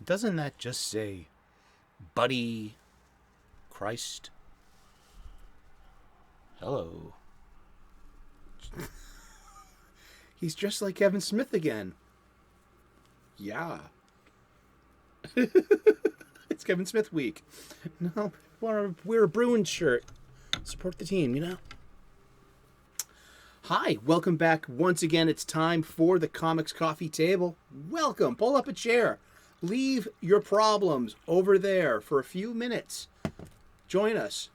Doesn't that just say Buddy Christ? Hello. He's just like Kevin Smith again. Yeah. It's Kevin Smith week. No, wear a Bruins shirt. Support the team, you know? Hi, welcome back once again. It's time for the Comics Coffee Table. Welcome. Pull up a chair. Leave your problems over there for a few minutes. Join us.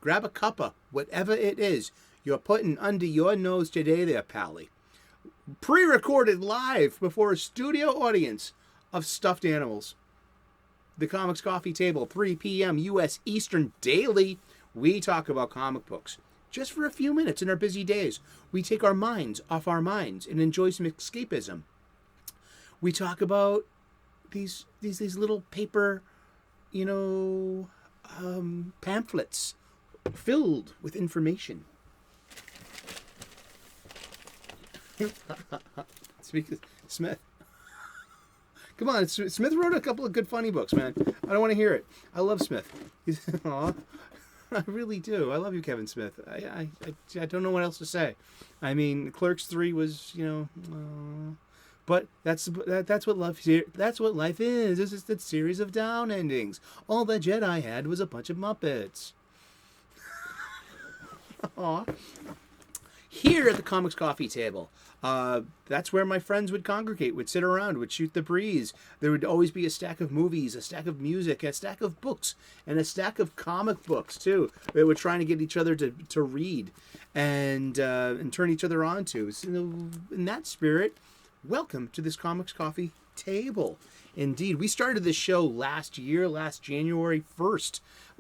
Grab a cuppa, whatever it is you're putting under your nose today there, Pally. Pre-recorded live before a studio audience of stuffed animals. The Comics Coffee Table, 3 p.m. U.S. Eastern daily. We talk about comic books. Just for a few minutes in our busy days. We take our minds off our minds and enjoy some escapism. We talk about these little paper, pamphlets filled with information. Smith. Come on, Smith wrote a couple of good funny books, man. I don't want to hear it. I love Smith. Aw, I really do. I love you, Kevin Smith. I don't know what else to say. I mean, Clerks 3 was, but that's what life is. That's what life is. It's just a series of down endings. All the Jedi had was a bunch of Muppets. Aw. Here at the Comics Coffee Table, that's where my friends would congregate, would sit around, would shoot the breeze. There would always be a stack of movies, a stack of music, a stack of books, and a stack of comic books, too. They were trying to get each other to read and turn each other on to. So in that spirit, welcome to this Comics Coffee Table. Indeed, we started this show last January 1st,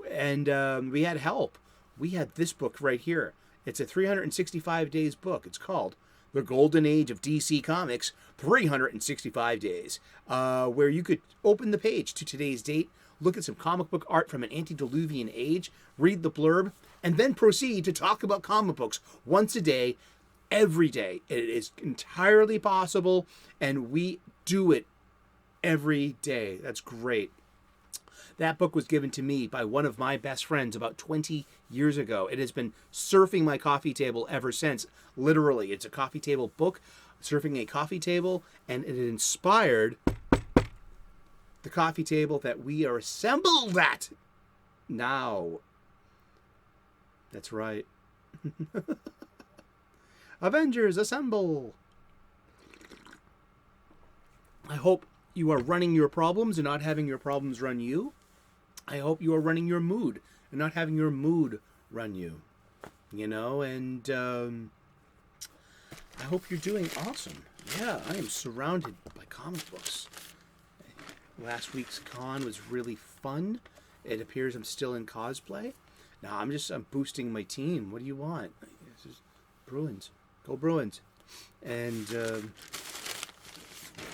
and we had help. We had this book right here. It's a 365 days book. It's called The Golden Age of DC Comics, 365 Days, where you could open the page to today's date, look at some comic book art from an antediluvian age, read the blurb, and then proceed to talk about comic books once a day, every day. It is entirely possible, and we do it every day. That's great. That book was given to me by one of my best friends about 20 years ago. It has been surfing my coffee table ever since. Literally, it's a coffee table book, surfing a coffee table, and it inspired the coffee table that we are assembled at now. That's right. Avengers, assemble! I hope you are running your problems and not having your problems run you. I hope you are running your mood and not having your mood run you. And I hope you're doing awesome. Yeah, I am surrounded by comic books. Last week's con was really fun. It appears I'm still in cosplay. Now I'm boosting my team. What do you want? This is Bruins. Go Bruins. And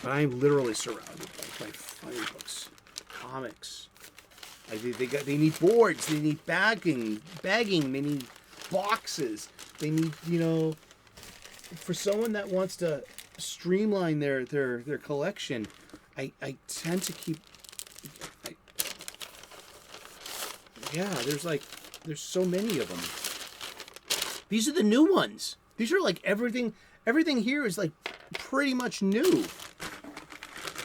but I'm literally surrounded by funny books, comics. They need boards. They need bagging. They need boxes. They need, for someone that wants to streamline their collection. I tend to keep. There's so many of them. These are the new ones. These are like everything. Everything here is like pretty much new.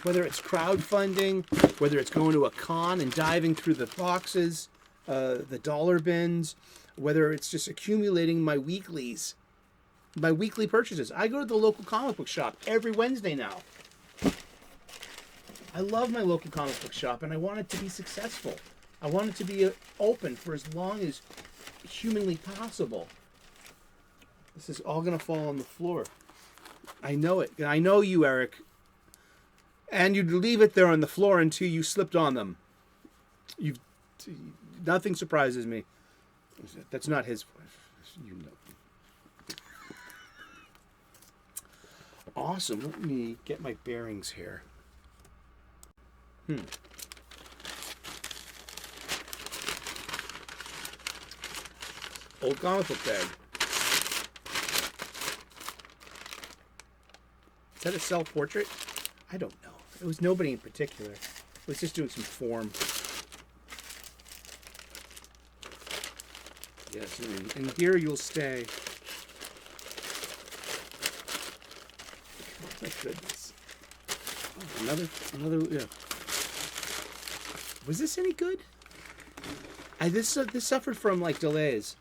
Whether it's crowdfunding, whether it's going to a con and diving through the boxes, the dollar bins, whether it's just accumulating my weekly purchases. I go to the local comic book shop every Wednesday now. I love my local comic book shop, and I want it to be successful. I want it to be open for as long as humanly possible. This is all going to fall on the floor. I know it. I know you, Eric. And you'd leave it there on the floor until you slipped on them. Nothing surprises me. That's not his voice. Awesome. Let me get my bearings here. Old comic book bag. Is that a self-portrait? I don't know. It was nobody in particular. Let's just do some form. Yes, and here you'll stay. Oh my goodness. Oh, another. Yeah. Was this any good? This suffered from like delays,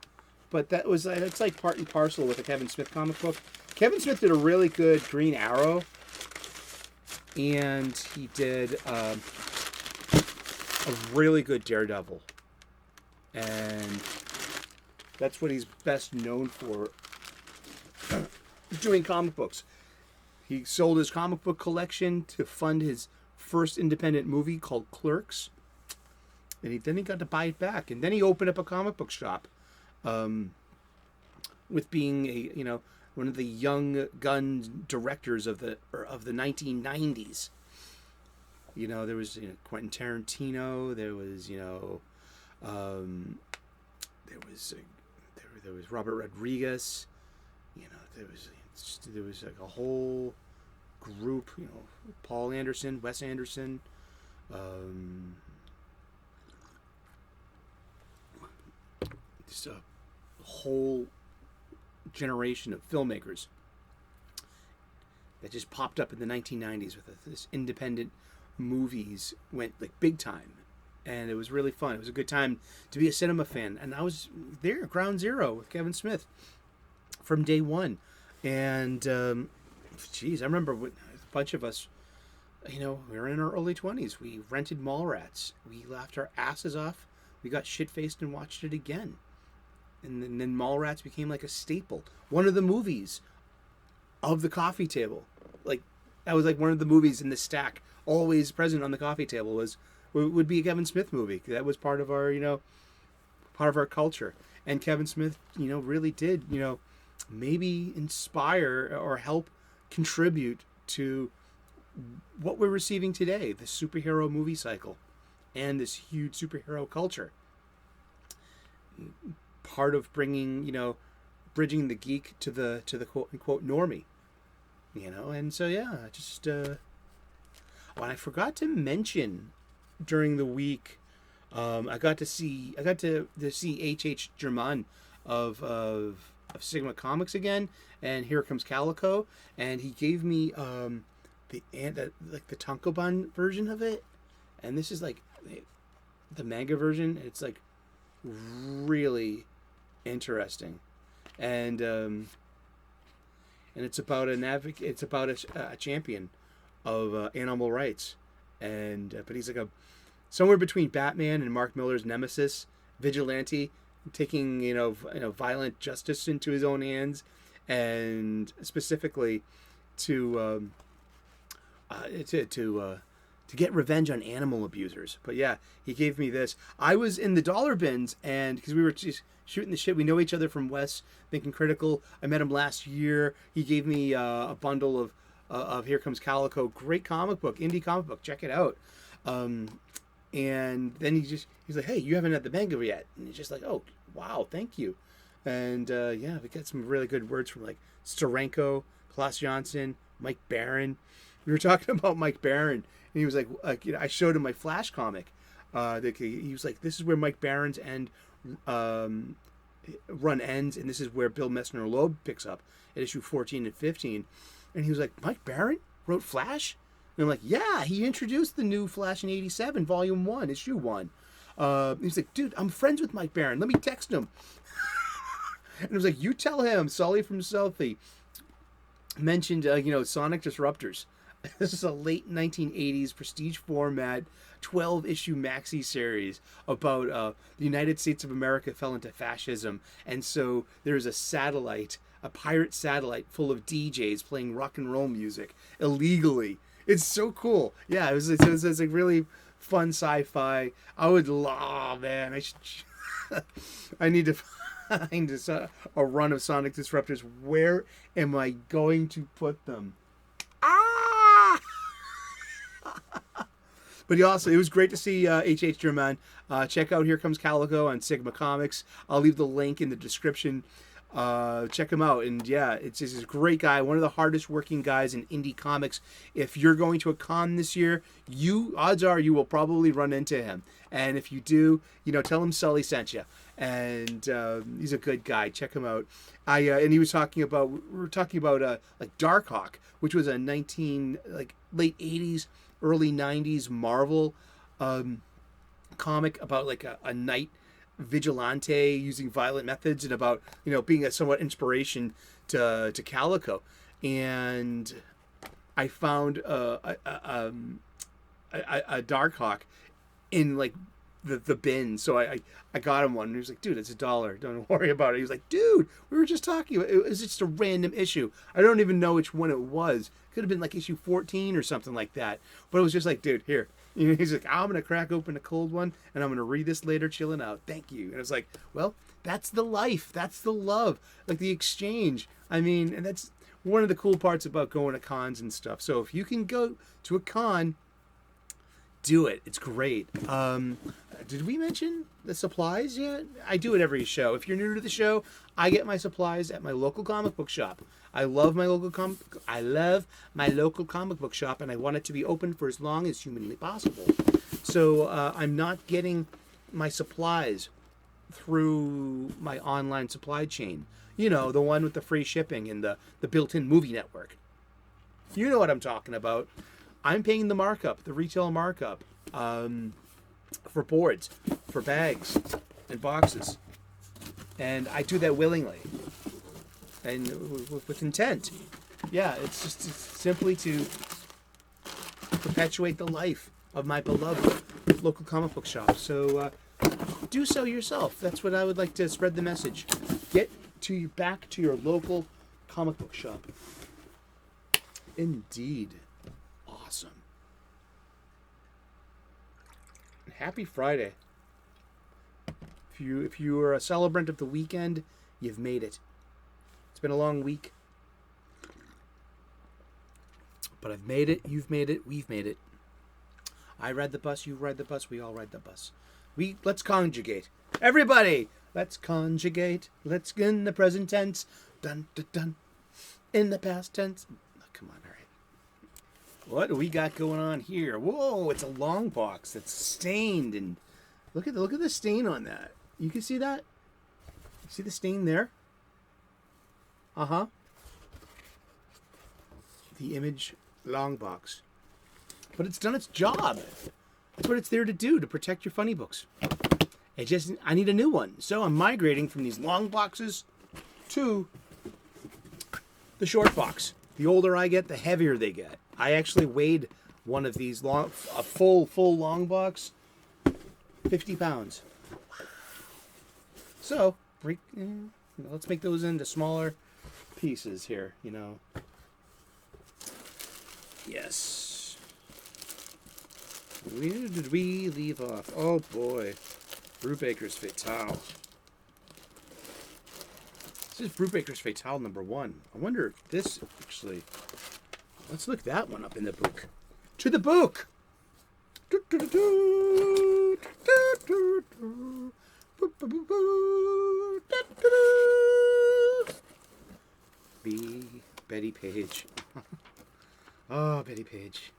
but that's like part and parcel with a Kevin Smith comic book. Kevin Smith did a really good Green Arrow, and he did a really good Daredevil, and that's what he's best known for, doing comic books. He sold his comic book collection to fund his first independent movie called Clerks, and then he got to buy it back, and then he opened up a comic book shop, with being one of the young gun directors of the 1990s. There was Quentin Tarantino. There was there was Robert Rodriguez. There was like a whole group. Paul Anderson, Wes Anderson. Just a whole generation of filmmakers that just popped up in the 1990s with this independent movies went like big time, and it was really fun. It was a good time to be a cinema fan, and I was there at ground zero with Kevin Smith from day one. And I remember a bunch of us, we were in our early 20s. We rented Mallrats. We laughed our asses off. We got shit-faced and watched it again. And then Mallrats became like a staple. One of the movies of the coffee table. Like, that was like one of the movies in the stack, always present on the coffee table, would be a Kevin Smith movie. That was part of our, part of our culture. And Kevin Smith, really did, maybe inspire or help contribute to what we're receiving today, the superhero movie cycle and this huge superhero culture. Part of bringing, bridging the geek to the quote unquote normie, and so just I forgot to mention during the week, I got to see H.H. German of Sigma Comics again, and Here Comes Calico, and he gave me the Tankobon version of it, and this is like the manga version. It's like really interesting, and it's about a champion of animal rights, and but he's like somewhere between Batman and Mark Miller's nemesis, vigilante, taking violent justice into his own hands, and specifically to get revenge on animal abusers. But yeah, he gave me this. I was in the dollar bins, and because we were just shooting the shit, we know each other from West Thinking Critical. I met him last year. He gave me a bundle of Here Comes Calico. Great comic book, indie comic book. Check it out. And then he's like, hey, you haven't had the manga yet. And he's just like, oh, wow, thank you. And we got some really good words from like Steranko, Klaus Johnson, Mike Barron. We were talking about Mike Barron, and he was like I showed him my Flash comic. He was like, this is where Mike Barron's run ends, and this is where Bill Messner-Loeb picks up at issue 14 and 15. And he was like, Mike Barron wrote Flash? And I'm like, yeah, he introduced the new Flash in 87, volume 1, issue 1. He's like, dude, I'm friends with Mike Barron. Let me text him. And I was like, you tell him, Sully from Southie mentioned, Sonic Disruptors. This is a late 1980s prestige format, 12-issue maxi series about the United States of America fell into fascism. And so there's a pirate satellite full of DJs playing rock and roll music illegally. It's so cool. Yeah, it was a really fun sci-fi. I would love, man. I need to find a run of Sonic Disruptors. Where am I going to put them? But it was great to see H.H. German. Check out Here Comes Calico on Sigma Comics. I'll leave the link in the description Check him out. And yeah, it's just a great guy, one of the hardest working guys in indie comics. If you're going to a con this year, odds are you will probably run into him. And if you do, tell him Sully sent you. And he's a good guy. Check him out. And we were talking about like Darkhawk, which was a late 80s, early 90s Marvel comic about like a night vigilante using violent methods, and about being a somewhat inspiration to Calico. And I found a Darkhawk in like the bin, so I got him one, and he was like, dude, it's $1, don't worry about it. He was like, dude, we were just talking about it was just a random issue. I don't even know which one it was. Could have been like issue 14 or something like that, but it was just like, dude, here. He's like, I'm gonna crack open a cold one and I'm gonna read this later chilling out, thank you. And I was like, well, that's the life, that's the love, like the exchange. I mean, and that's one of the cool parts about going to cons and stuff. So if you can go to a con, do it. It's great. Did we mention the supplies yet? I do it every show. If you're new to the show, I get my supplies at my local comic book shop. I love my local comic book shop, and I want it to be open for as long as humanly possible. So I'm not getting my supplies through my online supply chain. The one with the free shipping and the built-in movie network. You know what I'm talking about. I'm paying the markup, the retail markup, for boards, for bags, and boxes. And I do that willingly. And with intent. Yeah, it's simply to perpetuate the life of my beloved local comic book shop. So do so yourself. That's what I would like to spread the message. Get back to your local comic book shop. Indeed. Awesome. Happy Friday. If you are a celebrant of the weekend, you've made it. It's been a long week. But I've made it, you've made it, we've made it. I ride the bus, you ride the bus, we all ride the bus. Let's conjugate. Everybody, let's conjugate. Let's in the present tense. Dun, dun, dun. In the past tense. Oh, come on, all right. What do we got going on here? Whoa, it's a long box that's stained, and look at the stain on that. You can see that? See the stain there? Uh-huh. The Image long box. But it's done its job. That's what it's there to do, to protect your funny books. I need a new one. So I'm migrating from these long boxes to the short box. The older I get, the heavier they get. I actually weighed one of these a full long box, 50 pounds. So, let's make those into smaller pieces here, Yes. Where did we leave off? Oh boy. Brubaker's Fatale. This is Brubaker's Fatale number 1. I wonder if this actually... Let's look that one up in the book. To the book! Betty Page. Oh, Betty Page.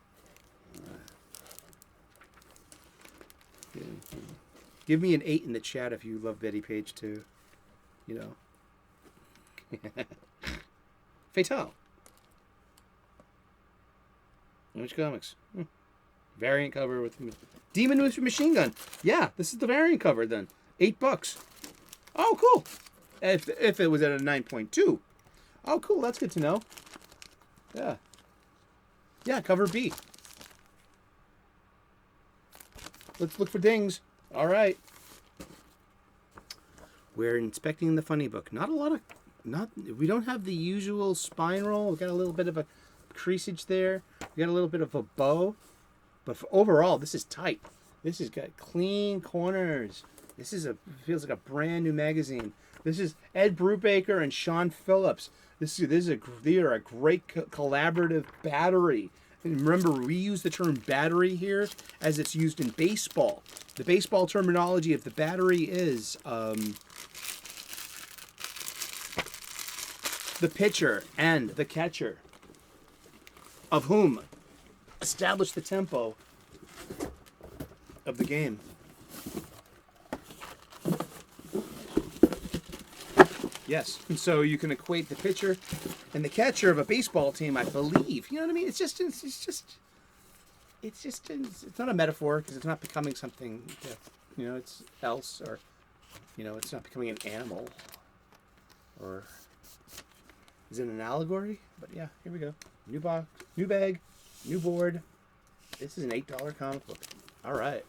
Give me an 8 in the chat if you love Betty Page too. Fatale. Image Comics. Variant cover with Demon with Machine Gun. Yeah, this is the variant cover then. $8. Oh, cool. If it was at a 9.2. Oh, cool. That's good to know. Yeah. Yeah, cover B. Let's look for dings. All right. We're inspecting the funny book. We don't have the usual spine roll. We got a little bit of a creasage there. We got a little bit of a bow. But overall, this is tight. This has got clean corners. Feels like a brand new magazine. This is Ed Brubaker and Sean Phillips. They are a great collaborative battery. And remember, we use the term battery here as it's used in baseball. The baseball terminology of the battery is the pitcher and the catcher, of whom establish the tempo of the game. Yes, and so you can equate the pitcher and the catcher of a baseball team, I believe. You know what I mean? It's not a metaphor because it's not becoming something that, it's else, or, it's not becoming an animal, or is it an allegory? But yeah, here we go. New box, new bag, new board. This is an $8 comic book. All right.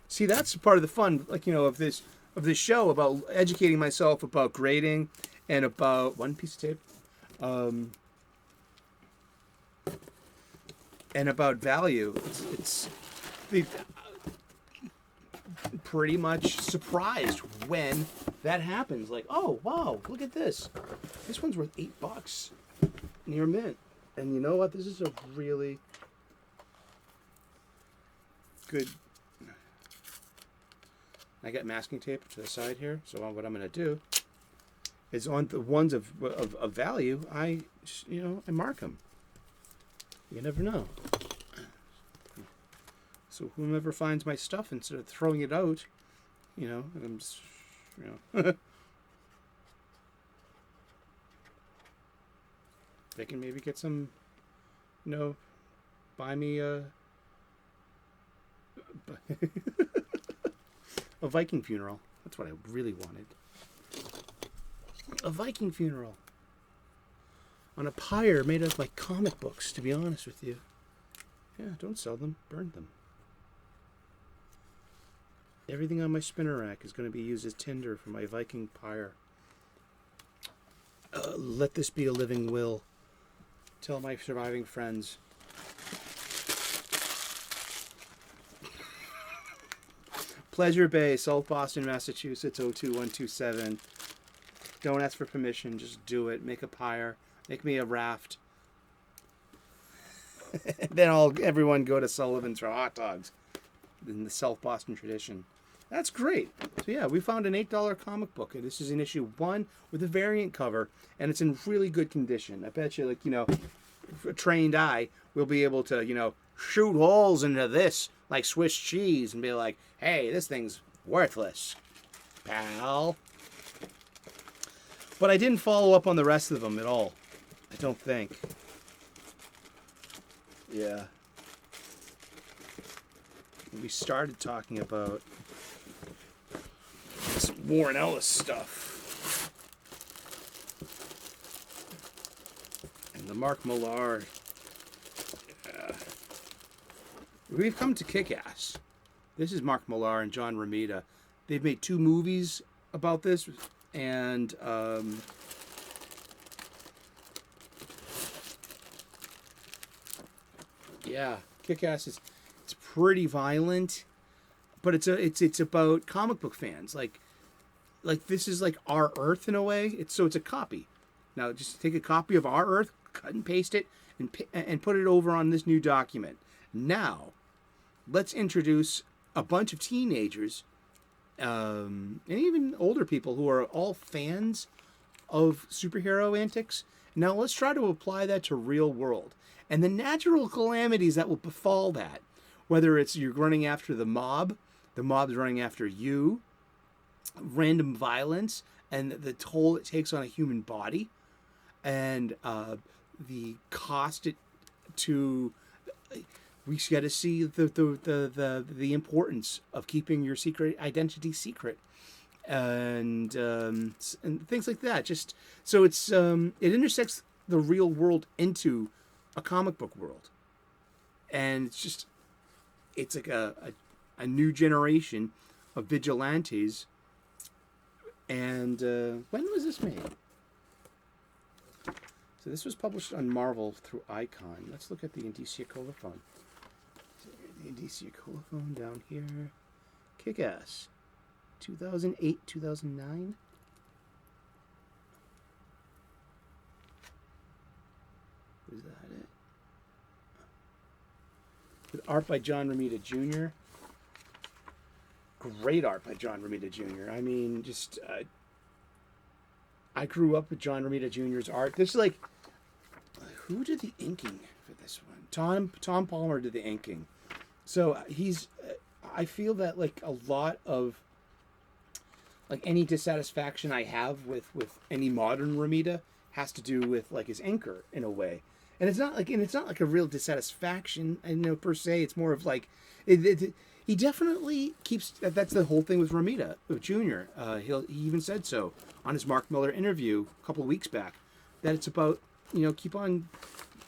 See, that's part of the fun, of this show, about educating myself about grading and about one piece of tape, and about value. It's pretty much surprised when that happens. Like, oh wow, look at this. This one's worth $8 near mint, and you know what? This is a really good. I got masking tape to the side here, so what I'm going to do is on the ones of value, I mark them. You never know. So whomever finds my stuff, instead of throwing it out, I'm just, they can maybe get some, buy me a Viking funeral. That's what I really wanted. A Viking funeral. On a pyre made of my comic books, to be honest with you. Yeah, don't sell them. Burn them. Everything on my spinner rack is going to be used as tinder for my Viking pyre. Let this be a living will. Tell my surviving friends. Pleasure Bay, South Boston, Massachusetts, 02127. Don't ask for permission, just do it. Make a pyre. Make me a raft. Then everyone go to Sullivan's for hot dogs in the South Boston tradition. That's great. So yeah, we found an $8 comic book. This is in issue 1 with a variant cover, and it's in really good condition. I bet you, a trained eye will be able to, shoot holes into this like Swiss cheese and be like, hey, this thing's worthless, pal. But I didn't follow up on the rest of them at all. I don't think. Yeah. We started talking about this Warren Ellis stuff. And the Mark Millar. Yeah. We've come to Kick-Ass. This is Mark Millar and John Romita. They've made 2 movies about this, and yeah, Kick-Ass is pretty violent, but it's about comic book fans. Like this is like Our Earth in a way. It's a copy. Now just take a copy of Our Earth, cut and paste it, and put it over on this new document. Now, let's introduce a bunch of teenagers, and even older people who are all fans of superhero antics. Now let's try to apply that to real world and the natural calamities that will befall that. Whether it's you're running after the mob's running after you, random violence, and the toll it takes on a human body, and the cost it to. We got to see the importance of keeping your secret identity secret, and things like that. Just so it intersects the real world into a comic book world, and it's like a new generation of vigilantes. And when was this made? So this was published on Marvel through Icon. Let's look at the Indicia colophon. The Indicia colophon down here. Kick-Ass. 2008, 2009. Is that it? With art by John Romita Jr. Great art by John Romita Jr. I mean, just I grew up with John Romita Jr.'s art. This is like, who did the inking for this one? Tom Palmer did the inking. So he's, I feel that like a lot of, like any dissatisfaction I have with any modern Romita has to do with like his inker in a way. And it's not like a real dissatisfaction, I know per se. It's more of like, he definitely keeps. That's the whole thing with Romita, with Junior. He even said so on his Mark Miller interview a couple of weeks back, that it's about, keep on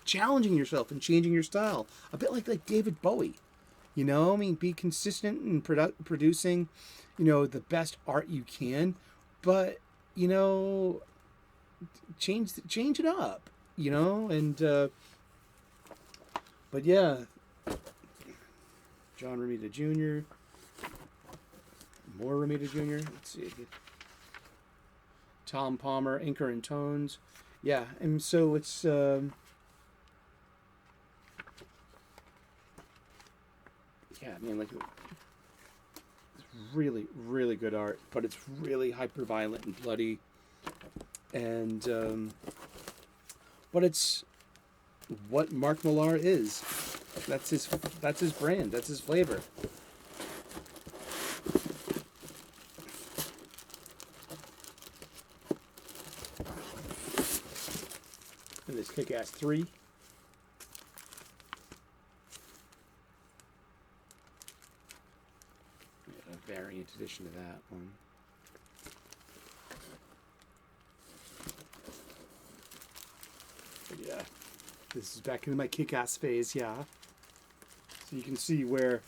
challenging yourself and changing your style, a bit like David Bowie. I mean, be consistent in producing, the best art you can, but change it up. And but yeah, John Romita Jr., more Romita Jr. Let's see, Tom Palmer, inker and tones. Yeah, and so it's yeah, I mean, like, it's really, really good art, but it's really hyper violent and bloody, and but it's what Mark Millar is. That's his brand. That's his flavor. And this Kick-Ass 3. A variant edition of that one. But yeah, this is back into my Kick-Ass phase, yeah. So you can see where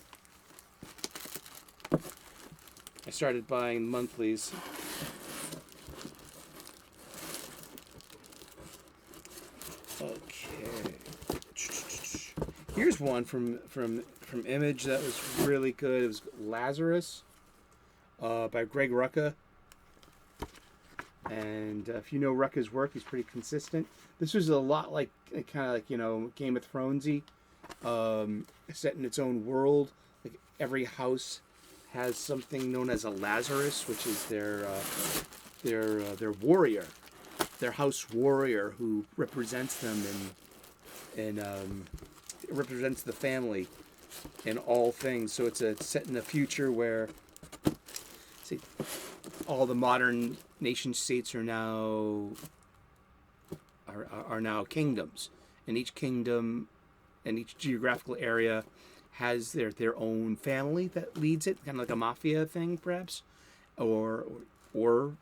I started buying monthlies. Okay. Here's one from Image that was really good. It was Lazarus by Greg Rucka. And if you know Rucka's work, he's pretty consistent. This was a lot like, kind of like, Game of Thronesy, set in its own world. Like every house has something known as a Lazarus, which is their warrior, their house warrior, who represents them and represents the family in all things. So it's set in a future where, see, all the modern nation states are now kingdoms, and each kingdom and each geographical area has their own family that leads it, kind of like a mafia thing, perhaps, or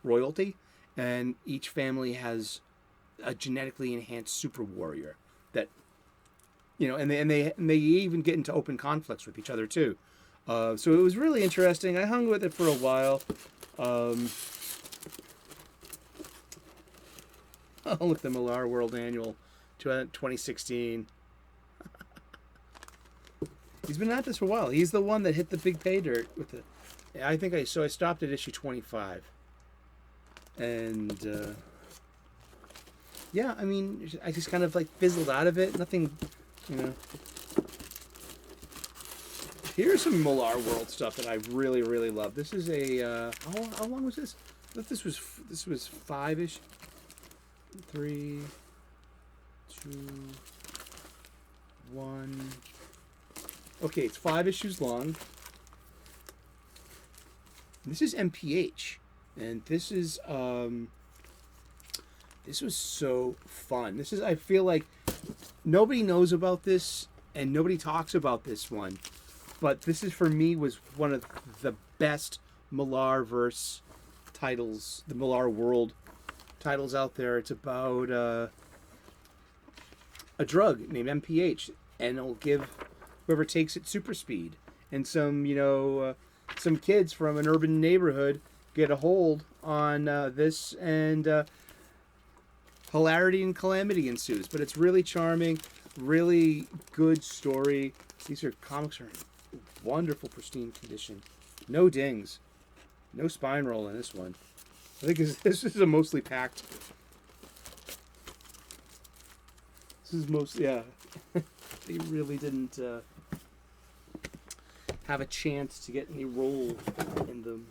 royalty, and each family has a genetically enhanced super warrior that, and they even get into open conflicts with each other too. So it was really interesting. I hung with it for a while. Oh, look, the Millar World Annual 2016. He's been at this for a while. He's the one that hit the big pay dirt with the. I stopped at issue 25, and yeah, I mean, I just kind of like fizzled out of it. Nothing, Here's some Millar World stuff that I really, really love. This is a how long was this? I thought this was 5-ish. 3, 2, 1. Okay, it's 5 issues long. This is MPH, and this was so fun. I feel like nobody knows about this and nobody talks about this one, but this is, for me, was one of the best Millar-verse titles, the Millar World titles out there. It's about a drug named MPH, and it'll give whoever takes it super speed. And some kids from an urban neighborhood get a hold on this, and hilarity and calamity ensues. But it's really charming, really good story. These comics are in wonderful, pristine condition. No dings, no spine roll in this one. I think this is a mostly packed. This is yeah. They really didn't have a chance to get any roll in them.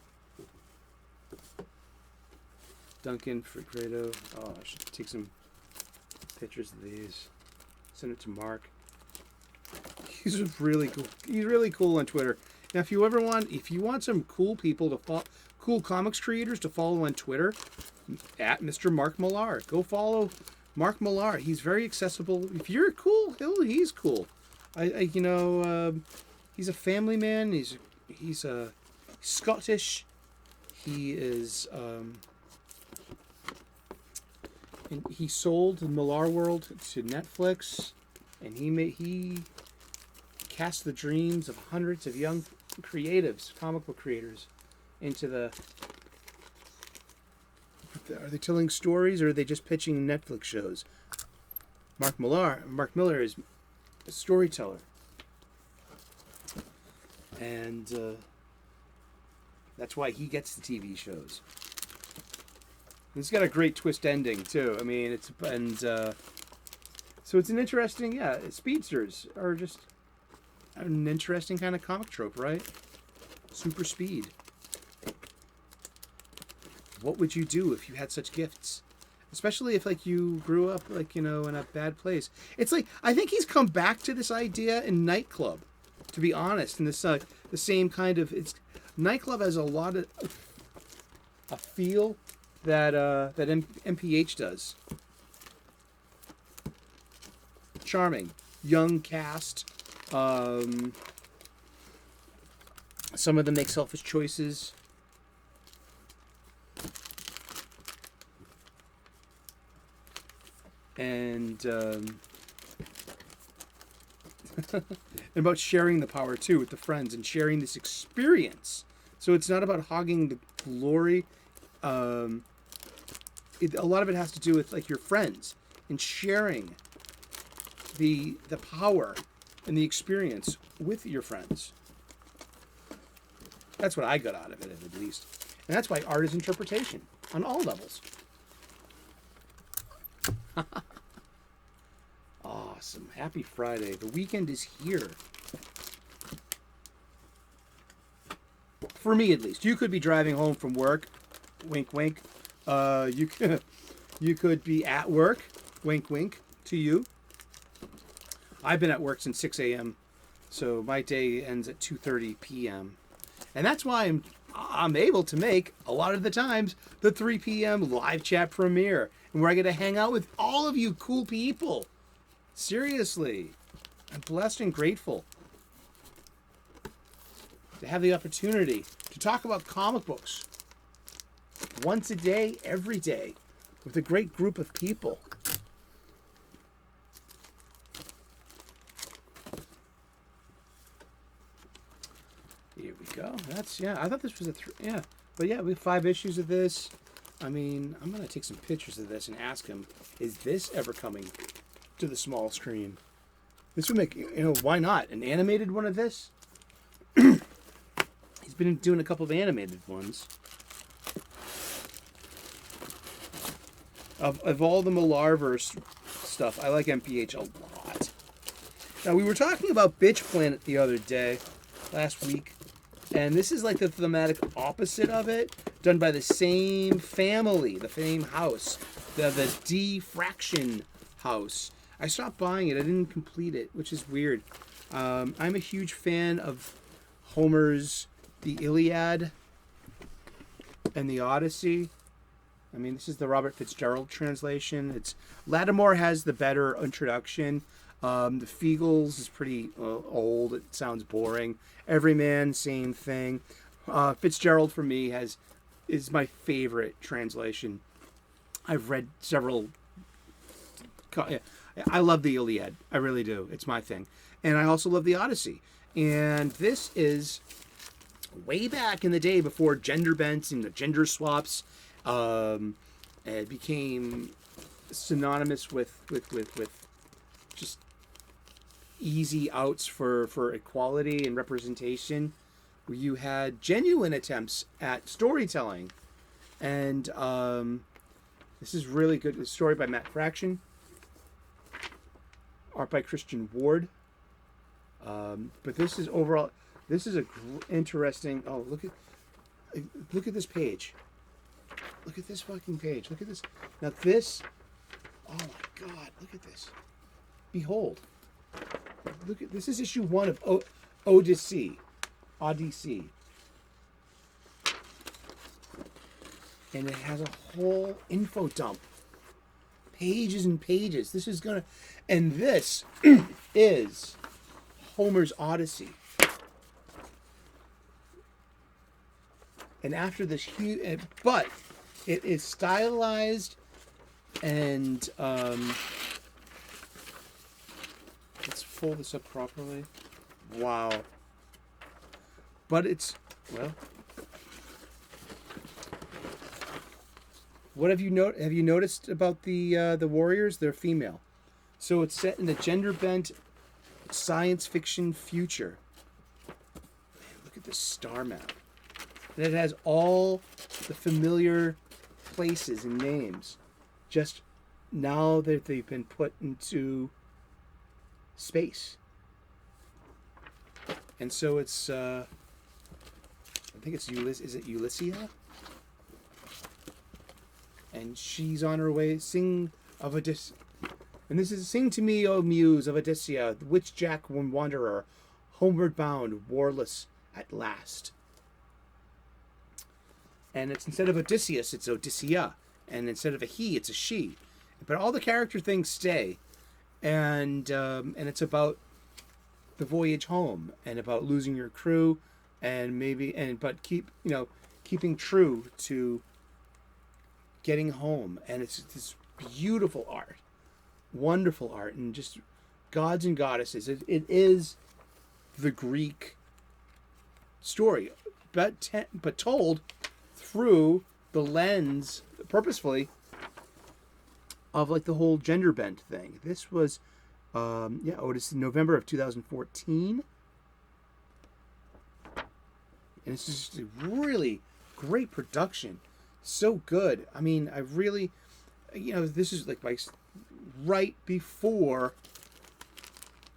Duncan Fregredo. Oh, I should take some pictures of these. Send it to Mark. He's really cool. He's really cool on Twitter. Now, if you want some cool people to follow, cool comics creators to follow on Twitter, at Mr. Mark Millar. Go follow Mark Millar. He's very accessible. If you're cool, he's cool. He's a family man. He's Scottish. He is, and he sold the Millar World to Netflix, and he cast the dreams of hundreds of young creatives, comic book creators, into the. Are they telling stories, or are they just pitching Netflix shows? Mark Millar is a storyteller, and that's why he gets the TV shows. It's got a great twist ending too. I mean, so it's an interesting. Yeah, speedsters are just an interesting kind of comic trope, right? Super speed. What would you do if you had such gifts? Especially if you grew up in a bad place. It's I think he's come back to this idea in Nightclub, to be honest. And this the same kind of Nightclub has a lot of a feel that MPH does. Charming, young cast. Some of them make selfish choices. And about sharing the power too with the friends and sharing this experience. So it's not about hogging the glory. A lot of it has to do with your friends and sharing the power and the experience with your friends. That's what I got out of it, at least. And that's why art is interpretation on all levels. Awesome. Happy Friday. The weekend is here. For me, at least. You could be driving home from work. Wink, wink. You could be at work. Wink, wink to you. I've been at work since 6 a.m. So my day ends at 2:30 p.m. And that's why I'm able to make, a lot of the times, the 3 p.m. live chat premiere. And where I get to hang out with all of you cool people. Seriously. I'm blessed and grateful to have the opportunity to talk about comic books once a day, every day, with a great group of people. Here we go. I thought this was but yeah, we have 5 issues of this. I mean, I'm going to take some pictures of this and ask him, is this ever coming to the small screen? This would make, why not? An animated one of this? He's been doing a couple of animated ones. Of all the Millarverse stuff, I like MPH a lot. Now, we were talking about Bitch Planet the other day, last week, and this is like the thematic opposite of it, done by the same family, the same house, the Diffraction house. I stopped buying it. I didn't complete it, which is weird. I'm a huge fan of Homer's The Iliad and the Odyssey. I mean, this is the Robert Fitzgerald translation. Lattimore has the better introduction. The Fiegels is pretty old. It sounds boring. Everyman, same thing. Fitzgerald, for me, is my favorite translation. I've read several. I love the Iliad. I really do. It's my thing. And I also love the Odyssey. And this is way back in the day before gender bents and the gender swaps it became synonymous with just easy outs for equality and representation, where you had genuine attempts at storytelling. And this is really good. A story by Matt Fraction, art by Christian Ward. But this is overall, this is a interesting. Oh, look at this page. Look at this fucking page. Look at this. Now this, oh my God, look at this. Behold. Look at this is issue 1 of Odyssey. Odyssey. And it has a whole info dump. Pages and pages. This is gonna, and this is Homer's Odyssey. And after this huge, but it is stylized and let's fold this up properly. Wow. But it's, well, what have you noticed about the warriors? They're female. So it's set in a gender bent science fiction future. Man, look at this star map. And it has all the familiar places and names. Just now that they've been put into space. And so it's, I think it's Ulysses. Is it Ulyssia? And she's on her way. Sing of Odysseus. And this is Sing to me, O muse of Odysseia, the witch jack one wanderer, homeward bound, warless at last. And it's instead of Odysseus, it's Odysseia. And instead of a he, it's a she. But all the character things stay. And it's about the voyage home and about losing your crew and but keeping true to getting home. And it's this beautiful art, wonderful art, and just gods and goddesses. It is the Greek story, but told through the lens, purposefully, of like the whole gender bent thing. This was, Otis, November of 2014. And it's just a really great production. So good. I mean, I really, this is like right before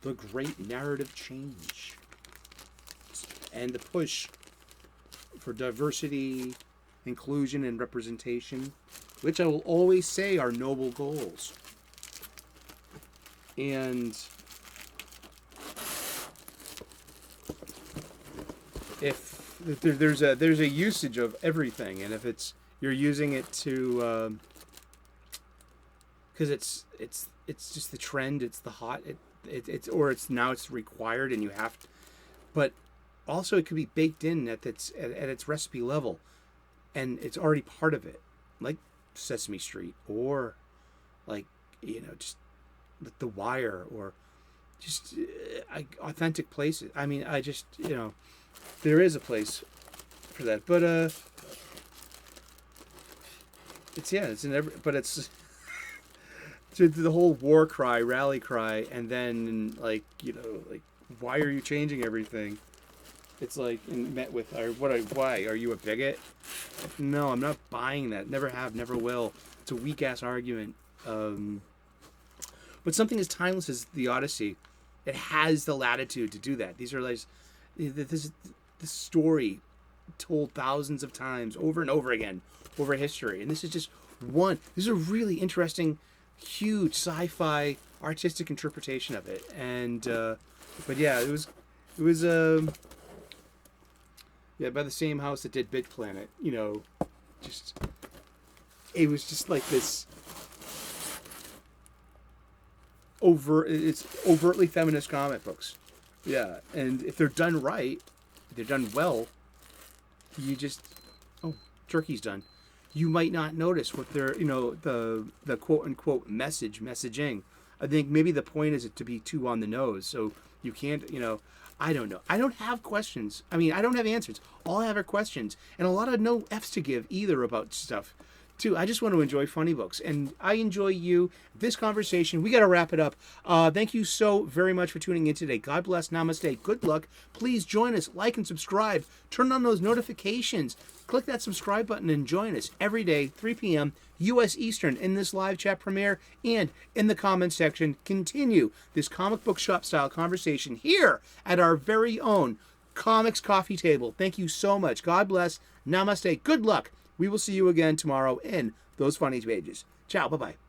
the great narrative change and the push for diversity, inclusion, and representation, which I will always say are noble goals. And if there's a usage of everything, and if you're using it to because it's just the trend, it's the hot, it's required, and you have to, but also it could be baked in at its recipe level, and it's already part of it, like Sesame Street, or like just like The Wire, or just authentic places. I mean, I just there is a place for that, but it's in every, but it's to the whole war cry, rally cry, and then like why are you changing everything? It's like met with, why are you a bigot? No, I'm not buying that. Never have, never will. It's a weak ass argument. But something as timeless as the Odyssey, it has the latitude to do that. These are like this story told thousands of times over and over again over history, and this is just one. This is a really interesting, huge sci-fi artistic interpretation of it. And but yeah, it was by the same house that did Bit Planet. Just it was just like this it's overtly feminist comic books. Yeah, and if they're done right, they're done well, you just, turkey's done. You might not notice what they're, the quote unquote messaging. I think maybe the point is to be too on the nose, so you can't, I don't know. I don't have questions. I mean, I don't have answers. All I have are questions, and a lot of no F's to give either about stuff. Too, I just want to enjoy funny books, and I enjoy this conversation. We got to wrap it up. Thank you so very much for tuning in today. God bless. Namaste. Good luck. Please join us. Like and subscribe. Turn on those notifications. Click that subscribe button and join us every day, 3 p.m. U.S. Eastern, in this live chat premiere, and in the comments section. Continue this comic book shop style conversation here at our very own Comics Coffee Table. Thank you so much. God bless. Namaste. Good luck. We will see you again tomorrow in those funny pages. Ciao, bye-bye.